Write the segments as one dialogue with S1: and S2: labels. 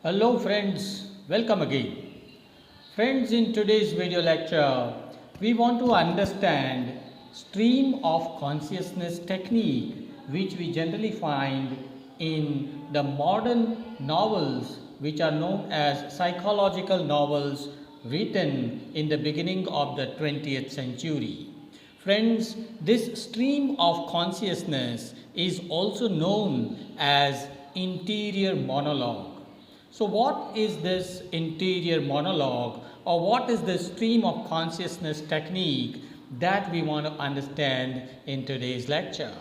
S1: Hello friends, welcome again. Friends, in today's video lecture, we want to understand stream of consciousness technique which we generally find in the modern novels which are known as psychological novels written in the beginning of the 20th century. Friends, this stream of consciousness is also known as interior monologue. So, what is this interior monologue, or what is the stream of consciousness technique that we want to understand in today's lecture?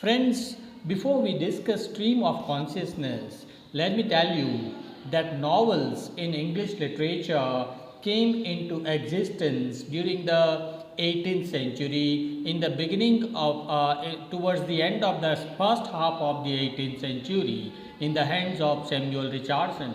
S1: Friends, before we discuss stream of consciousness, let me tell you that novels in English literature came into existence during the 18th century, in the beginning of towards the end of the first half of the 18th century, in the hands of Samuel Richardson.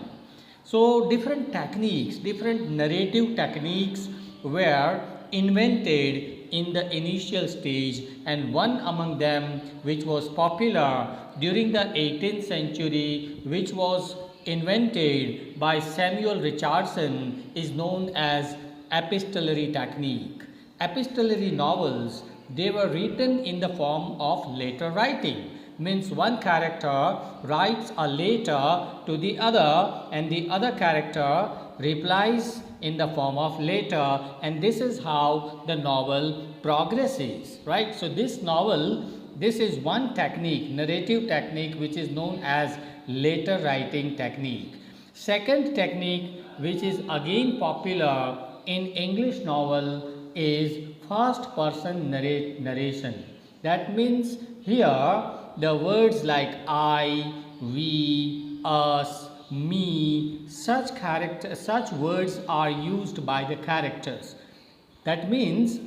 S1: So different techniques, different narrative techniques were invented in the initial stage, and one among them which was popular during the 18th century, which was invented by Samuel Richardson, is known as epistolary technique. Epistolary novels, they were written in the form of letter writing. Means one character writes a letter to the other and the other character replies in the form of letter, and this is how the novel progresses, right? So this novel, this is one technique, narrative technique, which is known as letter writing technique. Second technique, which is again popular in English novel, is first person narration. That means here the words like I, we, us, me, such words are used by the characters. That means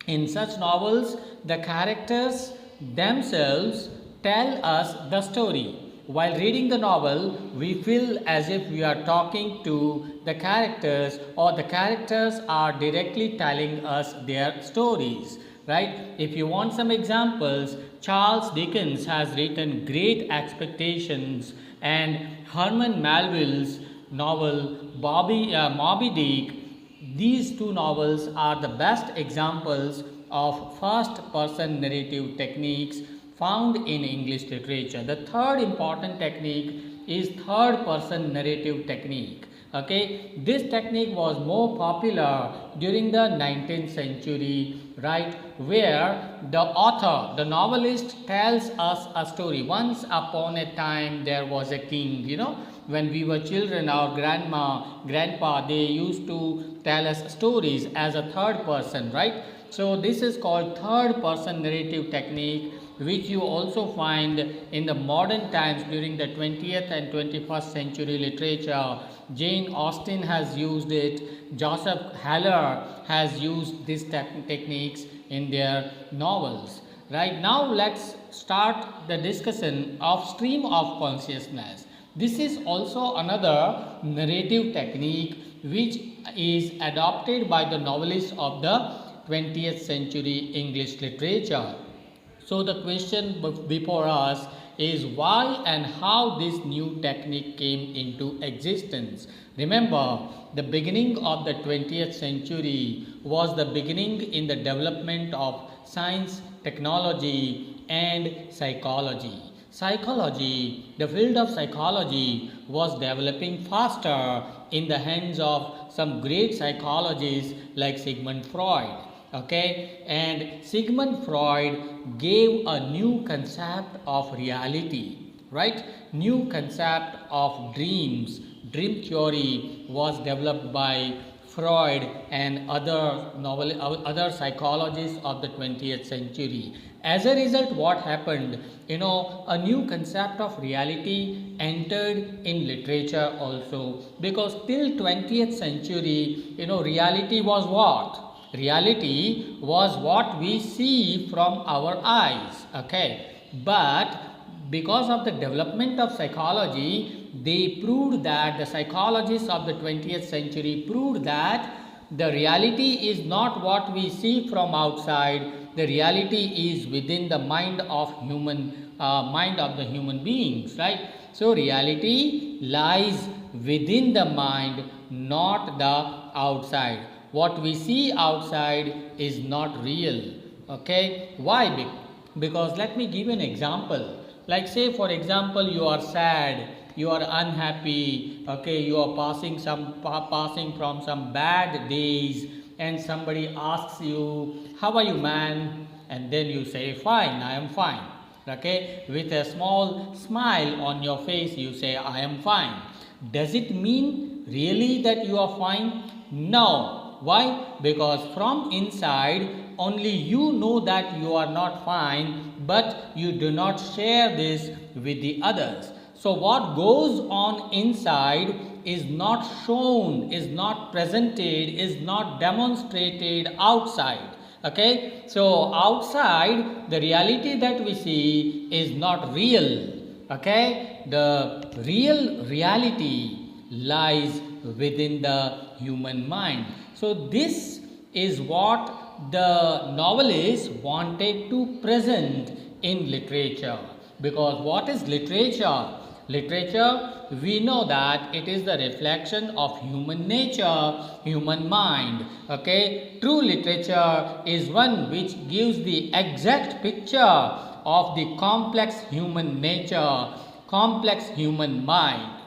S1: in such novels the characters themselves tell us the story. While reading the novel, we feel as if we are talking to the characters, or the characters are directly telling us their stories, right? If you want some examples, Charles Dickens has written Great Expectations, and Herman Melville's novel Moby Dick. These two novels are the best examples of first person narrative techniques found in English literature. The third important technique is third person narrative technique. Okay, this technique was more popular during the 19th century, right, where the author, the novelist, tells us a story. Once upon a time there was a king. When we were children, our grandpa, they used to tell us stories as a third person, right? So this is called third person narrative technique, which you also find in the modern times during the 20th and 21st century literature. Jane Austen has used it. Joseph Heller has used these techniques in their novels. Right now, let's start the discussion of stream of consciousness. This is also another narrative technique which is adopted by the novelists of the 20th century English literature. So the question before us is why and how this new technique came into existence. Remember, the beginning of the 20th century was the beginning in the development of science, technology, and psychology. Psychology, the field of psychology, was developing faster in the hands of some great psychologists like Sigmund Freud. Okay, and Sigmund Freud gave a new concept of reality, right? New concept of dreams. Dream theory was developed by Freud and other psychologists of the 20th century. As a result, what happened? A new concept of reality entered in literature also, because till 20th century, reality was what? Reality was what we see from our eyes, okay? But because of the development of psychology, they proved that the psychologists of the 20th century proved that the reality is not what we see from outside. The reality is within the mind of the human beings, right? So reality lies within the mind, not the outside. What we see outside is not real. Okay, why? Because let me give you an example. Like say for example you are sad, you are unhappy, okay, you are passing from some bad days, and somebody asks you, how are you, man? And then you say, fine, I am fine. Okay, with a small smile on your face you say, I am fine. Does it mean really that you are fine? No. Why? Because from inside only you know that you are not fine, but you do not share this with the others. So what goes on inside is not shown, is not presented, is not demonstrated outside. Okay, so outside the reality that we see is not real. Okay, the real reality lies within the human mind. So this is what the novelist wanted to present in literature. Because what is literature? Literature, we know that it is the reflection of human nature, human mind. Okay, true literature is one which gives the exact picture of the complex human nature, complex human mind.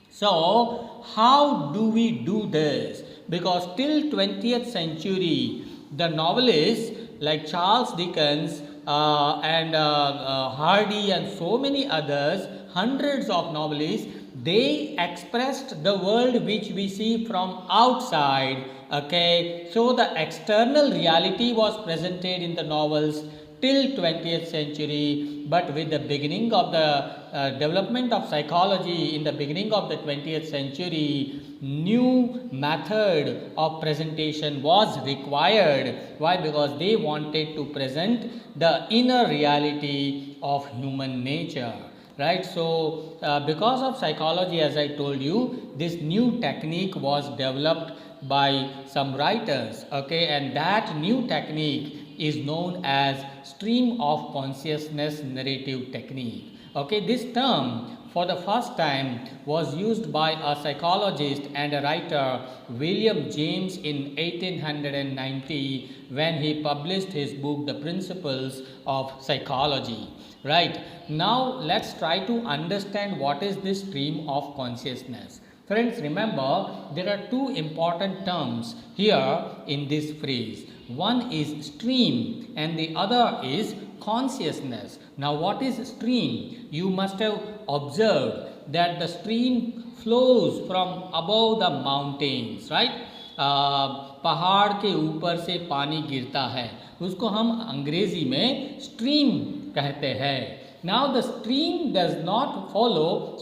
S1: So how do we do this? Because till 20th century, the novelists like Charles Dickens and Hardy and so many others, hundreds of novelists, they expressed the world which we see from outside. Okay, so the external reality was presented in the novels till 20th century, but with the beginning of the development of psychology in the beginning of the 20th century, new method of presentation was required. Why? Because they wanted to present the inner reality of human nature. Right, so because of psychology, as I told you, this new technique was developed by some writers, okay, and that new technique is known as stream of consciousness narrative technique. Okay, this term for the first time was used by a psychologist and a writer, William James, in 1890 when he published his book The Principles of Psychology. Right, now let's try to understand what is this stream of consciousness. Friends, remember there are two important terms here in this phrase. One is stream and the other is consciousness. Now what is stream? You must have observed that the stream flows from above the mountains, right? पहाड़ के ऊपर से पानी गिरता है, उसको हम अंग्रेजी में स्ट्रीम कहते हैं. Now the stream does not follow,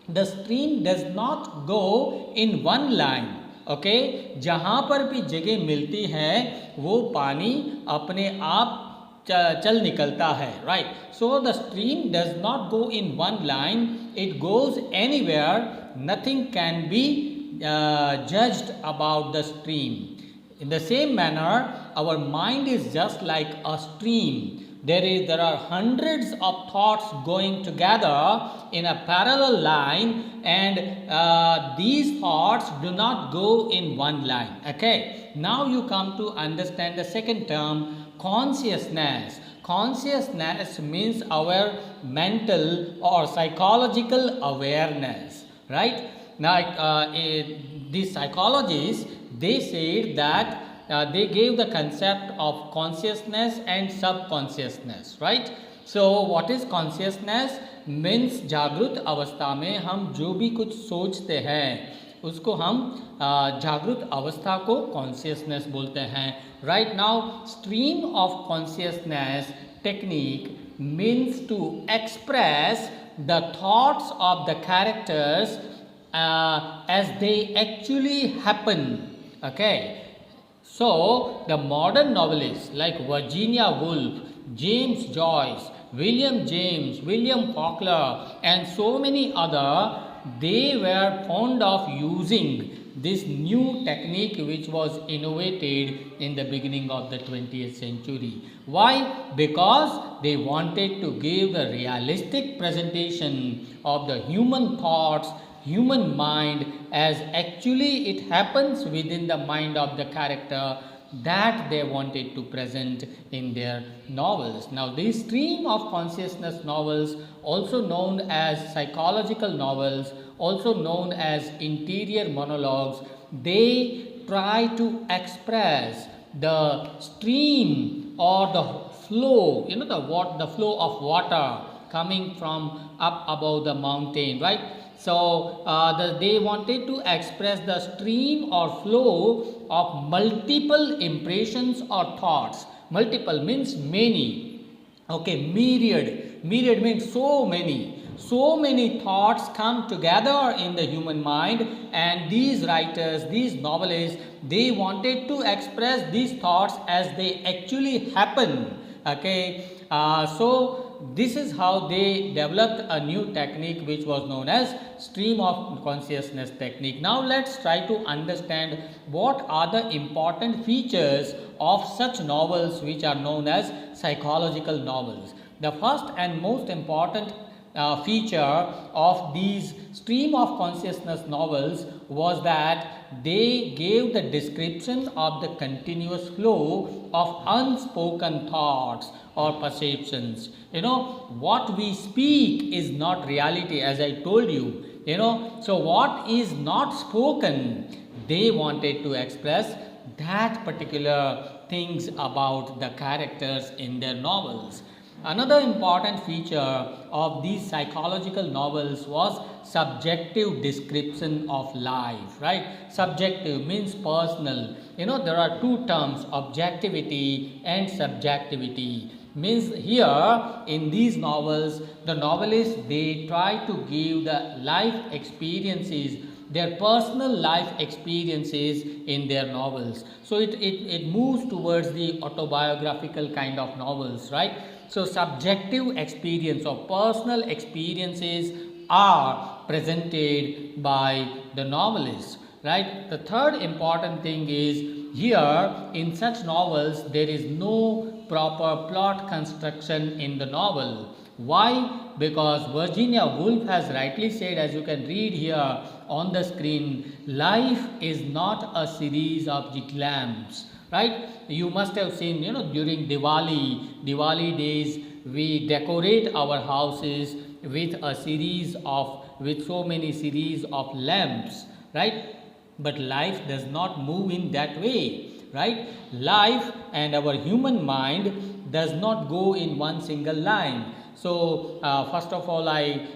S1: the stream does not go in one line. Okay, जहाँ पर भी जगह मिलती है वो पानी अपने आप चल निकलता है. Right, so the stream does not go in one line, it goes anywhere. Nothing can be judged about the stream. In the same manner, our mind is just like a stream. There are hundreds of thoughts going together in a parallel line, and these thoughts do not go in one line. Okay, now you come to understand the second term, consciousness. Consciousness means our mental or psychological awareness. Right, now these psychologists, they said that they gave the concept of consciousness and subconsciousness. Right, so what is consciousness? Means जागृत अवस्था में हम जो भी कुछ सोचते हैं उसको हम जागृत अवस्था को consciousness बोलते हैं. Right, now stream of consciousness technique means to express the thoughts of the characters as they actually happen. Okay, so the modern novelists like Virginia Woolf, James Joyce, William James, William Faulkner and so many other, they were fond of using this new technique which was innovated in the beginning of the 20th century. Why? Because they wanted to give the realistic presentation of the human thoughts, human mind, as actually it happens within the mind of the character, that they wanted to present in their novels. Now, this stream of consciousness novels, also known as psychological novels, also known as interior monologues, they try to express the stream or the flow, the flow of water coming from up above the mountain, right? So, they wanted to express the stream or flow of multiple impressions or thoughts. Multiple means many. Okay, myriad. Myriad means so many. So many thoughts come together in the human mind, and these writers, these novelists, they wanted to express these thoughts as they actually happen. Okay, so this is how they developed a new technique which was known as stream of consciousness technique. Now let's try to understand what are the important features of such novels which are known as psychological novels. The first and most important feature of these stream of consciousness novels was that they gave the description of the continuous flow of unspoken thoughts or perceptions. What we speak is not reality, as I told you. So what is not spoken, they wanted to express that particular things about the characters in their novels. Another important feature of these psychological novels was subjective description of life, right? Subjective means personal. There are two terms, objectivity and subjectivity. Means here in these novels, the novelists, they try to give the life experiences, their personal life experiences in their novels. So it moves towards the autobiographical kind of novels, right? So subjective experience or personal experiences are presented by the novelists, right? The third important thing is here in such novels there is no proper plot construction in the novel. Why? Because Virginia Woolf has rightly said, as you can read here on the screen, life is not a series of lamps, right? You must have seen, during Diwali days, we decorate our houses with so many series of lamps, right? But life does not move in that way, right? Life and our human mind does not go in one single line. So, first of all, I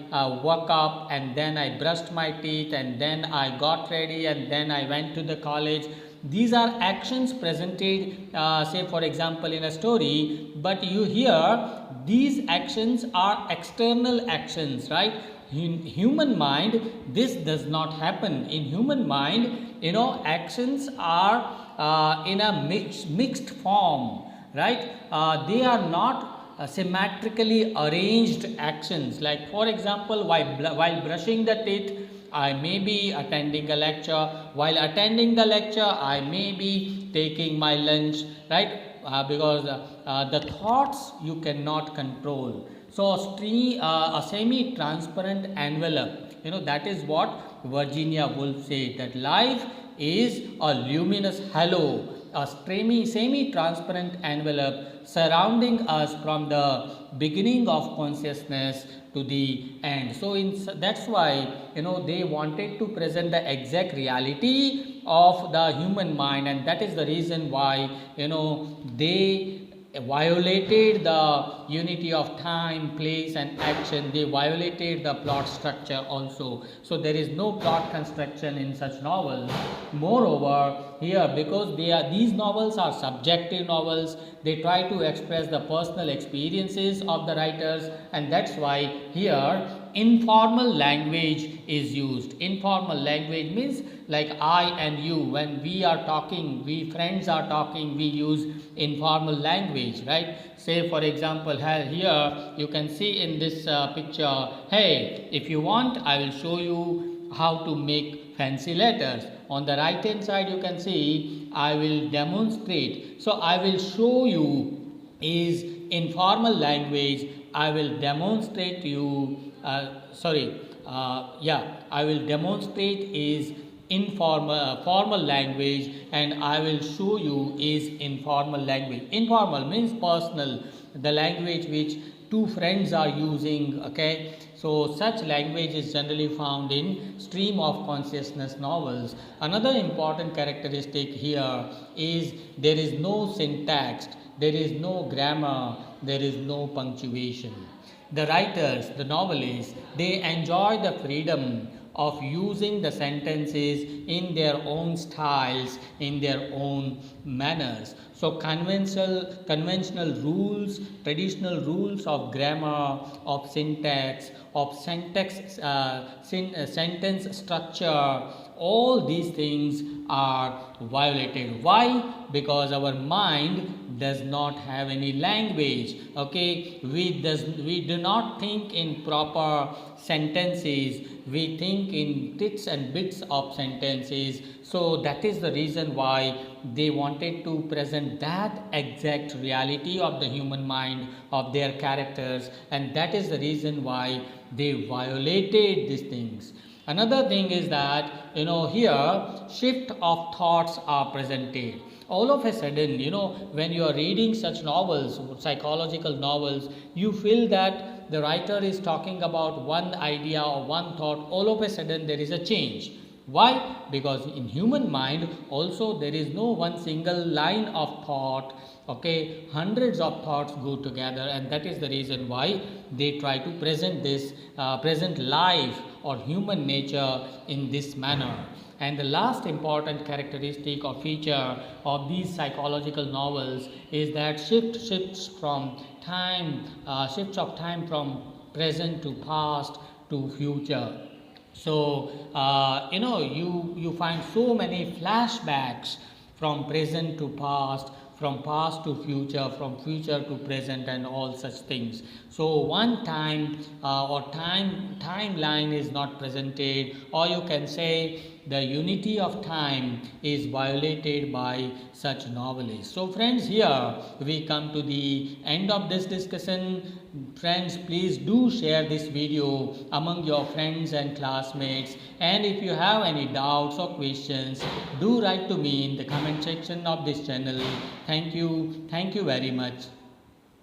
S1: woke up and then I brushed my teeth and then I got ready and then I went to the college. These are actions presented, say for example in a story, but you hear these actions are external actions, right? In human mind, this does not happen. In human mind, actions are in a mixed form, right? They are not symmetrically arranged actions. Like for example, while brushing the teeth, I may be attending a lecture. While attending the lecture, I may be taking my lunch, right? Because the thoughts you cannot control. So a semi-transparent envelope, that is what Virginia Woolf said, that life is a luminous halo, a semi-transparent envelope surrounding us from the beginning of consciousness to the end. So that's why they wanted to present the exact reality of the human mind, and that is the reason why they violated the unity of time, place and action. They violated the plot structure also. So there is no plot construction in such novels. Moreover, here, because these novels are subjective novels, they try to express the personal experiences of the writers, and that's why here informal language is used. Informal language means like I and you, when we are talking, we friends are talking, we use informal language, right? Say for example, here you can see in this picture, hey, if you want I will show you how to make fancy letters. On the right hand side you can see I will demonstrate. So I will show you is informal language. I will demonstrate you I will demonstrate is formal language, and I will show you is informal language. Informal means personal, the language which two friends are using. Okay, so such language is generally found in stream of consciousness novels. Another important characteristic here is there is no syntax, there is no grammar, there is no punctuation. The writers, the novelists, they enjoy the freedom of using the sentences in their own styles, in their own manners. So conventional rules, traditional rules of grammar, of syntax, of sentence structure, all these things are violated. Why? Because our mind does not have any language. Okay, we do not think in proper sentences, we think in bits and bits of sentences. So that is the reason why they wanted to present that exact reality of the human mind, of their characters, and that is the reason why they violated these things. Another thing is that here shift of thoughts are presented. All of a sudden, when you are reading such novels, psychological novels, you feel that the writer is talking about one idea or one thought. All of a sudden there is a change. Why? Because in human mind also there is no one single line of thought. Okay, hundreds of thoughts go together, and that is the reason why they try to present life or human nature in this manner. And the last important characteristic or feature of these psychological novels is that shifts of time from present to past to future. So you find so many flashbacks from present to past, from past to future, from future to present, and all such things. So one timeline is not presented, or you can say the unity of time is violated by such novelists. So friends, here we come to the end of this discussion. Friends, please do share this video among your friends and classmates, and if you have any doubts or questions, do write to me in the comment section of this channel. Thank you very much.